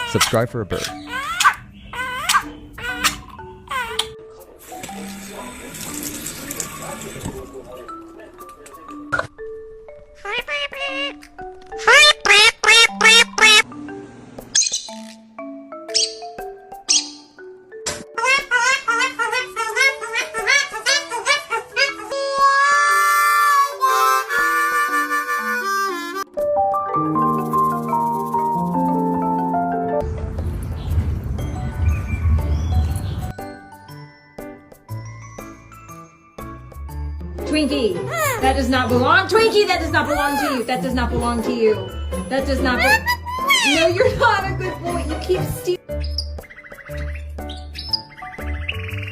Subscribe for a bird. Hi, baby. Hi, beep, beep, beep, beep. Twinkie, that does not belong. Twinkie, that does not belong to you. That does not belong to you. That does not. No, you're not a good boy. You keep stealing.